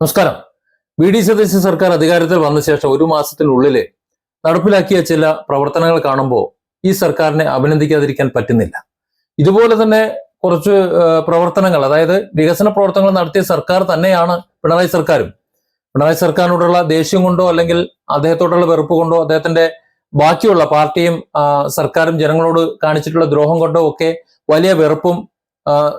നമസ്കാരം. വി.ഡി. സതീശൻ സർക്കാർ അധികാരത്തിൽ വന്ന ശേഷം ഒരു മാസത്തിനുള്ളിൽ നടപ്പിലാക്കിയ ചില പ്രവർത്തനങ്ങൾ കാണുമ്പോൾ ഈ സർക്കാരിനെ അഭിനന്ദിക്കാതിരിക്കാൻ പറ്റുന്നില്ല. ഇതുപോലെ തന്നെ കുറച്ച് പ്രവർത്തനങ്ങൾ, അതായത് വികസന പ്രവർത്തനങ്ങൾ നടത്തിയ സർക്കാർ തന്നെയാണ് പിണറായി സർക്കാരും. പിണറായി സർക്കാരിനോടുള്ള ദേഷ്യം കൊണ്ടോ അല്ലെങ്കിൽ അദ്ദേഹത്തോടുള്ള വെറുപ്പ് കൊണ്ടോ അദ്ദേഹത്തിന്റെ ബാക്കിയുള്ള പാർട്ടിയും സർക്കാരും ജനങ്ങളോട് കാണിച്ചിട്ടുള്ള ദ്രോഹം കൊണ്ടോ ഒക്കെ വലിയ വെറുപ്പും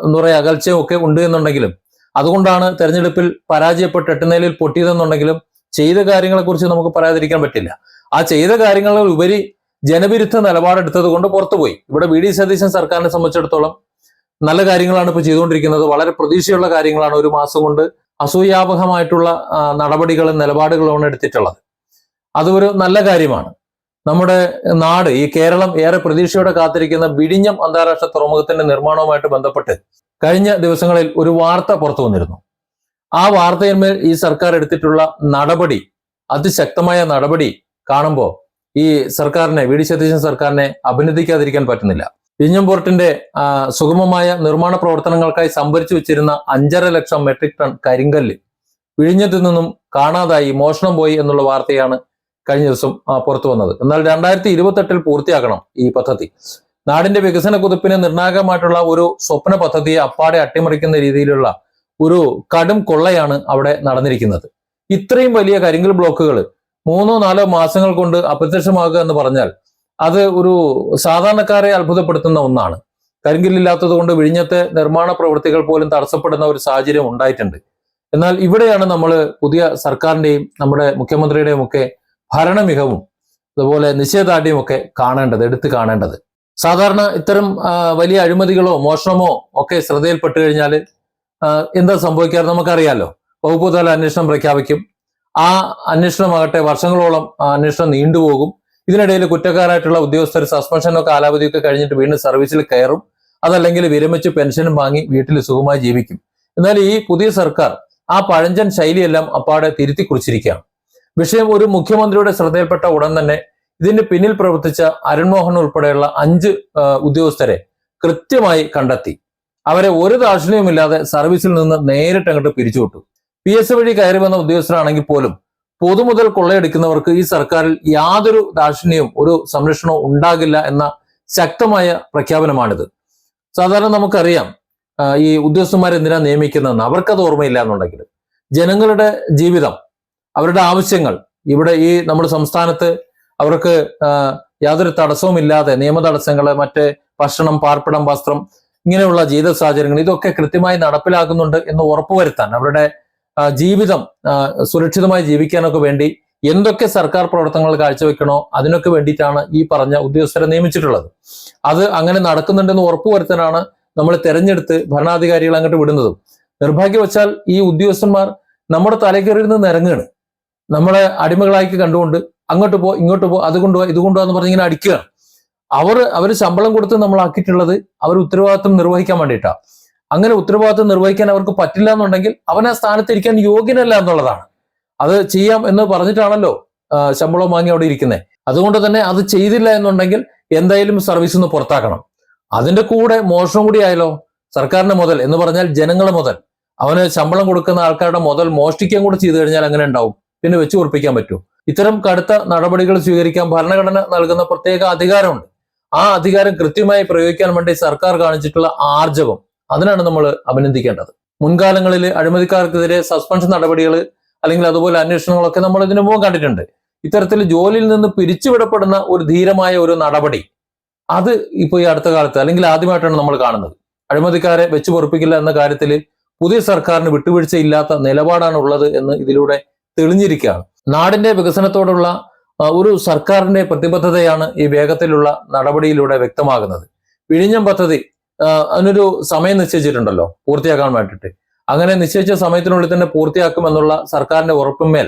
എന്താ പറയുക അകൽച്ചയും ഒക്കെ ഉണ്ട് എന്നുണ്ടെങ്കിലും, അതുകൊണ്ടാണ് തെരഞ്ഞെടുപ്പിൽ പരാജയപ്പെട്ട് എട്ടുനിലയിൽ പൊട്ടിയതെന്നുണ്ടെങ്കിലും ചെയ്ത കാര്യങ്ങളെക്കുറിച്ച് നമുക്ക് പറയാതിരിക്കാൻ പറ്റില്ല. ആ ചെയ്ത കാര്യങ്ങളിൽ ഉപരി ജനവിരുദ്ധ നിലപാടെടുത്തത് കൊണ്ട് പുറത്തുപോയി. ഇവിടെ വി.ഡി. സതീശൻ സർക്കാരിനെ സംബന്ധിച്ചിടത്തോളം നല്ല കാര്യങ്ങളാണ് ഇപ്പോൾ ചെയ്തുകൊണ്ടിരിക്കുന്നത്. വളരെ പ്രതീക്ഷയുള്ള കാര്യങ്ങളാണ്. ഒരു മാസം കൊണ്ട് അസൂയാവഹമായിട്ടുള്ള നടപടികളും നിലപാടുകളുമാണ് എടുത്തിട്ടുള്ളത്. അതൊരു നല്ല കാര്യമാണ്. നമ്മുടെ നാട്, ഈ കേരളം ഏറെ പ്രതീക്ഷയോടെ കാത്തിരിക്കുന്ന വിഴിഞ്ഞം അന്താരാഷ്ട്ര തുറമുഖത്തിന്റെ നിർമ്മാണവുമായിട്ട് ബന്ധപ്പെട്ട് കഴിഞ്ഞ ദിവസങ്ങളിൽ ഒരു വാർത്ത പുറത്തു വന്നിരുന്നു. ആ വാർത്തയിന്മേൽ ഈ സർക്കാർ എടുത്തിട്ടുള്ള നടപടി, അതിശക്തമായ നടപടി കാണുമ്പോൾ ഈ സർക്കാരിനെ, വി.ഡി. സതീശൻ സർക്കാരിനെ അഭിനന്ദിക്കാതിരിക്കാൻ പറ്റുന്നില്ല. വിഴിഞ്ഞം പോർട്ടിന്റെ സുഗമമായ നിർമ്മാണ പ്രവർത്തനങ്ങൾക്കായി സംഭരിച്ചു വെച്ചിരുന്ന 5.5 ലക്ഷം മെട്രിക് ടൺ കരിങ്കല്ല് വിഴിഞ്ഞത്തു നിന്നും കാണാതായി, മോഷണം പോയി എന്നുള്ള വാർത്തയാണ് കഴിഞ്ഞ ദിവസം പുറത്തു വന്നത്. എന്നാൽ 2028 പൂർത്തിയാക്കണം ഈ പദ്ധതി. നാടിന്റെ വികസന കുതിപ്പിന് നിർണായകമായിട്ടുള്ള ഒരു സ്വപ്ന പദ്ധതിയെ അപ്പാടെ അട്ടിമറിക്കുന്ന രീതിയിലുള്ള ഒരു കടും കൊള്ളയാണ് അവിടെ നടന്നിരിക്കുന്നത്. ഇത്രയും വലിയ കരിങ്കൽ ബ്ലോക്കുകൾ 3-4 മാസങ്ങൾ കൊണ്ട് അപ്രത്യക്ഷമാകുക എന്ന് പറഞ്ഞാൽ അത് ഒരു സാധാരണക്കാരെ അത്ഭുതപ്പെടുത്തുന്ന ഒന്നാണ്. കരിങ്കല്ലില്ലാത്തത് കൊണ്ട് വിഴിഞ്ഞത്തെ നിർമ്മാണ പ്രവൃത്തികൾ പോലും തടസ്സപ്പെടുന്ന ഒരു സാഹചര്യം ഉണ്ടായിട്ടുണ്ട്. എന്നാൽ ഇവിടെയാണ് നമ്മൾ പുതിയ സർക്കാരിന്റെയും നമ്മുടെ മുഖ്യമന്ത്രിയുടെയും ഒക്കെ ഭരണമികവും അതുപോലെ നിശ്ചയദാർഢ്യവും ഒക്കെ എടുത്തു കാണേണ്ടത്. സാധാരണ ഇത്തരം വലിയ അഴിമതികളോ മോഷണമോ ഒക്കെ ശ്രദ്ധയിൽപ്പെട്ട് കഴിഞ്ഞാൽ എന്താ സംഭവിക്കാറ് നമുക്കറിയാലോ. വകുപ്പ് തല അന്വേഷണം പ്രഖ്യാപിക്കും. ആ അന്വേഷണമാകട്ടെ വർഷങ്ങളോളം അന്വേഷണം നീണ്ടുപോകും. ഇതിനിടയിൽ കുറ്റക്കാരായിട്ടുള്ള ഉദ്യോഗസ്ഥർ സസ്പെൻഷനോ കാലാവധിയൊക്കെ കഴിഞ്ഞിട്ട് വീണ്ടും സർവീസിൽ കയറും. അതല്ലെങ്കിൽ വിരമിച്ച് പെൻഷനും വാങ്ങി വീട്ടിൽ സുഖമായി ജീവിക്കും. എന്നാൽ ഈ പുതിയ സർക്കാർ ആ പഴഞ്ചൻ ശൈലിയെല്ലാം അപ്പാടെ തിരുത്തി കുറിച്ചിരിക്കുകയാണ്. വിഷയം ഒരു മുഖ്യമന്ത്രിയുടെ ശ്രദ്ധയിൽപ്പെട്ട ഉടൻ തന്നെ ഇതിന്റെ പിന്നിൽ പ്രവർത്തിച്ച അരുൺ മോഹൻ ഉൾപ്പെടെയുള്ള 5 ഉദ്യോഗസ്ഥരെ കൃത്യമായി കണ്ടെത്തി അവരെ ഒരു ദാക്ഷിണ്യവുമില്ലാതെ സർവീസിൽ നിന്ന് നേരിട്ട് അങ്ങോട്ട് പിരിച്ചുവിട്ടു. PSC വഴി കയറി വന്ന ഉദ്യോഗസ്ഥരാണെങ്കിൽ പോലും പൊതുമുതൽ കൊള്ളയെടുക്കുന്നവർക്ക് ഈ സർക്കാരിൽ യാതൊരു ദാക്ഷിണ്യവും ഒരു സംരക്ഷണവും ഉണ്ടാകില്ല എന്ന ശക്തമായ പ്രഖ്യാപനമാണിത്. സാധാരണ നമുക്കറിയാം ഈ ഉദ്യോഗസ്ഥന്മാരെ എന്തിനാ നിയമിക്കുന്നതെന്ന്. അവർക്കത് ഓർമ്മയില്ല എന്നുണ്ടെങ്കിൽ ജനങ്ങളുടെ ജീവിതം, അവരുടെ ആവശ്യങ്ങൾ ഇവിടെ ഈ നമ്മുടെ സംസ്ഥാനത്ത് അവർക്ക് യാതൊരു തടസ്സവുമില്ലാതെ നിയമ തടസ്സങ്ങള്, മറ്റ് ഭക്ഷണം, പാർപ്പിടം, വസ്ത്രം, ഇങ്ങനെയുള്ള ജീവിത സാഹചര്യങ്ങൾ ഇതൊക്കെ കൃത്യമായി നടപ്പിലാക്കുന്നുണ്ട് എന്ന് ഉറപ്പുവരുത്താൻ, അവരുടെ ജീവിതം സുരക്ഷിതമായി ജീവിക്കാനൊക്കെ വേണ്ടി എന്തൊക്കെ സർക്കാർ പ്രവർത്തനങ്ങൾ കാഴ്ചവെക്കണോ അതിനൊക്കെ വേണ്ടിയിട്ടാണ് ഈ പറഞ്ഞ ഉദ്യോഗസ്ഥരെ നിയമിച്ചിട്ടുള്ളത്. അത് അങ്ങനെ നടക്കുന്നുണ്ടെന്ന് ഉറപ്പുവരുത്താനാണ് നമ്മൾ തെരഞ്ഞെടുത്ത് ഭരണാധികാരികൾ അങ്ങോട്ട് വിടുന്നതും. നിർഭാഗ്യവശാൽ ഈ ഉദ്യോഗസ്ഥന്മാർ നമ്മുടെ തലക്കേറിയിരുന്ന് നിരങ്ങുകയാണ്. നമ്മളെ അടിമകളാക്കി കണ്ടുകൊണ്ട് അങ്ങോട്ട് പോ, ഇങ്ങോട്ട് പോ, അത് കൊണ്ടുപോ, ഇത് കൊണ്ടുപോകാന്ന് പറഞ്ഞ് ഇങ്ങനെ അടിക്കുകയാണ്. അവർ ശമ്പളം കൊടുത്ത് നമ്മളാക്കിയിട്ടുള്ളത് അവർ ഉത്തരവാദിത്വം നിർവഹിക്കാൻ വേണ്ടിയിട്ടാണ്. അങ്ങനെ ഉത്തരവാദിത്വം നിർവഹിക്കാൻ അവർക്ക് പറ്റില്ല എന്നുണ്ടെങ്കിൽ അവൻ ആ സ്ഥാനത്ത് ഇരിക്കാൻ യോഗ്യനല്ല എന്നുള്ളതാണ്. അത് ചെയ്യാം എന്ന് പറഞ്ഞിട്ടാണല്ലോ ശമ്പളം വാങ്ങി അവിടെ ഇരിക്കുന്നത്. അതുകൊണ്ട് തന്നെ അത് ചെയ്തില്ല എന്നുണ്ടെങ്കിൽ എന്തായാലും സർവീസിൽ നിന്ന് പുറത്താക്കണം. അതിന്റെ കൂടെ മോഷണം കൂടി ആയല്ലോ. സർക്കാരിന്റെ മുതൽ എന്ന് പറഞ്ഞാൽ ജനങ്ങളെ മുതൽ, അവന് ശമ്പളം കൊടുക്കുന്ന ആൾക്കാരുടെ മുതൽ മോഷ്ടിക്കാൻ കൂടെ ചെയ്തു കഴിഞ്ഞാൽ അങ്ങനെ ഉണ്ടാവും. പിന്നെ വെച്ച് ഉറപ്പിക്കാൻ പറ്റൂ. ഇത്തരം കടുത്ത നടപടികൾ സ്വീകരിക്കാൻ ഭരണഘടന നൽകുന്ന പ്രത്യേക അധികാരമുണ്ട്. ആ അധികാരം കൃത്യമായി പ്രയോഗിക്കാൻ വേണ്ടി സർക്കാർ കാണിച്ചിട്ടുള്ള ആർജവം, അതിനാണ് നമ്മൾ അഭിനന്ദിക്കേണ്ടത്. മുൻകാലങ്ങളിൽ അഴിമതിക്കാർക്കെതിരെ സസ്പെൻഷൻ നടപടികൾ അല്ലെങ്കിൽ അതുപോലെ അന്വേഷണങ്ങളൊക്കെ നമ്മൾ ഇതിനു മുമ്പ് കണ്ടിട്ടുണ്ട്. ഇത്തരത്തിൽ ജോലിയിൽ നിന്ന് പിരിച്ചുവിടപ്പെടുന്ന ഒരു ധീരമായ ഒരു നടപടി, അത് ഇപ്പോൾ ഈ അടുത്ത കാലത്ത് അല്ലെങ്കിൽ ആദ്യമായിട്ടാണ് നമ്മൾ കാണുന്നത്. അഴിമതിക്കാരെ വെച്ച് പൊറുപ്പിക്കില്ല എന്ന കാര്യത്തിൽ പുതിയ സർക്കാരിന് വിട്ടുവീഴ്ചയില്ലാത്ത നിലപാടാണ് ഉള്ളത് എന്ന് ഇതിലൂടെ തെളിഞ്ഞിരിക്കുകയാണ്. നാടിന്റെ വികസനത്തോടുള്ള ഒരു സർക്കാരിന്റെ പ്രതിബദ്ധതയാണ് ഈ വേഗത്തിലുള്ള നടപടിയിലൂടെ വ്യക്തമാകുന്നത്. വിഴിഞ്ഞം പദ്ധതി അതിനൊരു സമയം നിശ്ചയിച്ചിട്ടുണ്ടല്ലോ പൂർത്തിയാക്കാൻ വേണ്ടിയിട്ട്. അങ്ങനെ നിശ്ചയിച്ച സമയത്തിനുള്ളിൽ തന്നെ പൂർത്തിയാക്കുമെന്നുള്ള സർക്കാരിന്റെ ഉറപ്പിന്മേൽ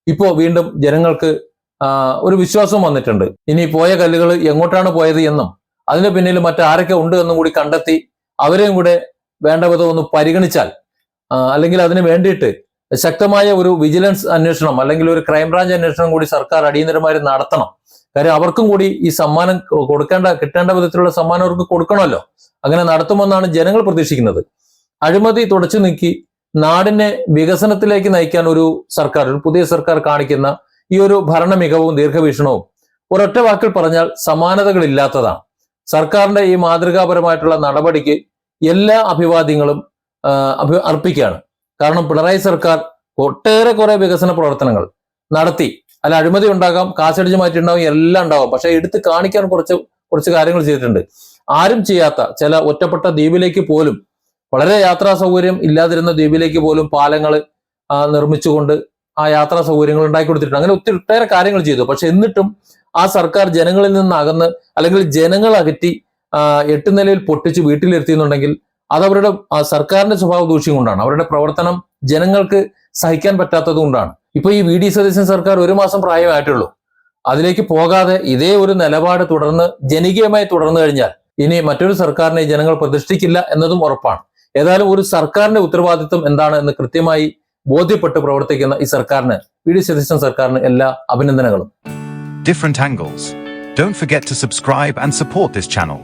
ഇപ്പോൾ വീണ്ടും ജനങ്ങൾക്ക് ഒരു വിശ്വാസം വന്നിട്ടുണ്ട്. ഇനി പോയ കല്ലുകൾ എങ്ങോട്ടാണ് പോയത് എന്നും അതിന് പിന്നിൽ മറ്റാരൊക്കെ ഉണ്ട് എന്നും കൂടി കണ്ടെത്തി അവരെയും കൂടെ വേണ്ട വിധം ഒന്ന് പരിഗണിച്ചാൽ, അല്ലെങ്കിൽ അതിന് വേണ്ടിയിട്ട് ശക്തമായ ഒരു വിജിലൻസ് അന്വേഷണം അല്ലെങ്കിൽ ഒരു ക്രൈംബ്രാഞ്ച് അന്വേഷണം കൂടി സർക്കാർ അടിയന്തരമായി നടത്തണം. കാര്യം അവർക്കും കൂടി ഈ സമ്മാനം കിട്ടേണ്ട വിധത്തിലുള്ള സമ്മാനം അവർക്ക് കൊടുക്കണമല്ലോ. അങ്ങനെ നടത്തുമെന്നാണ് ജനങ്ങൾ പ്രതീക്ഷിക്കുന്നത്. അഴിമതി തുടച്ചു നീക്കി നാടിനെ വികസനത്തിലേക്ക് നയിക്കാൻ ഒരു സർക്കാർ, ഒരു പുതിയ സർക്കാർ കാണിക്കുന്ന ഈ ഒരു ഭരണ മികവും ദീർഘവീക്ഷണവും ഒരൊറ്റ വാക്കിൽ പറഞ്ഞാൽ സമാനതകളില്ലാത്തതാണ്. സർക്കാരിന്റെ ഈ മാതൃകാപരമായിട്ടുള്ള നടപടിക്ക് എല്ലാ അഭിവാദ്യങ്ങളും അർപ്പിക്കുകയാണ്. കാരണം പിണറായി സർക്കാർ കുറെ വികസന പ്രവർത്തനങ്ങൾ നടത്തി. അല്ല, അഴിമതി ഉണ്ടാകാം, കാശടിച്ച് മാറ്റിണ്ടാവും, എല്ലാം ഉണ്ടാവും. പക്ഷെ എടുത്ത് കാണിക്കാൻ കുറച്ച് കാര്യങ്ങൾ ചെയ്തിട്ടുണ്ട്. ആരും ചെയ്യാത്ത ചില ഒറ്റപ്പെട്ട ദ്വീപിലേക്ക് പോലും, വളരെ യാത്രാ സൗകര്യം ഇല്ലാതിരുന്ന ദ്വീപിലേക്ക് പോലും പാലങ്ങൾ നിർമ്മിച്ചുകൊണ്ട് ആ യാത്രാ സൗകര്യങ്ങൾ ഉണ്ടാക്കി കൊടുത്തിട്ടുണ്ട്. അങ്ങനെ ഒത്തിരി കാര്യങ്ങൾ ചെയ്തു. പക്ഷെ എന്നിട്ടും ആ സർക്കാർ ജനങ്ങളിൽ നിന്ന് അകന്ന്, അല്ലെങ്കിൽ ജനങ്ങൾ അകറ്റി 8 നിലയിൽ പൊട്ടിച്ച് വീട്ടിലിരുത്തിയെന്നുണ്ടെങ്കിൽ അത് അവരുടെ സർക്കാരിന്റെ സ്വഭാവ ദൂഷ്യം കൊണ്ടാണ്. അവരുടെ പ്രവർത്തനം ജനങ്ങൾക്ക് സഹിക്കാൻ പറ്റാത്തത് കൊണ്ടാണ്. ഇപ്പൊ ഈ വി ഡി സതീശൻ സർക്കാർ 1 മാസം പ്രായമായിട്ടുള്ളൂ. അതിലേക്ക് പോകാതെ ഇതേ ഒരു നിലപാട് ജനകീയമായി തുടർന്നു കഴിഞ്ഞാൽ ഇനി മറ്റൊരു സർക്കാരിനെ ജനങ്ങൾ പ്രതിഷ്ഠിക്കില്ല എന്നതും ഉറപ്പാണ്. ഏതായാലും ഒരു സർക്കാരിന്റെ ഉത്തരവാദിത്വം എന്താണ് എന്ന് കൃത്യമായി ബോധ്യപ്പെട്ട് പ്രവർത്തിക്കുന്ന ഈ സർക്കാരിന്, വി ഡി സതീശൻ സർക്കാരിന് എല്ലാ അഭിനന്ദനങ്ങളും. Different angles. Don't forget to subscribe and support this channel.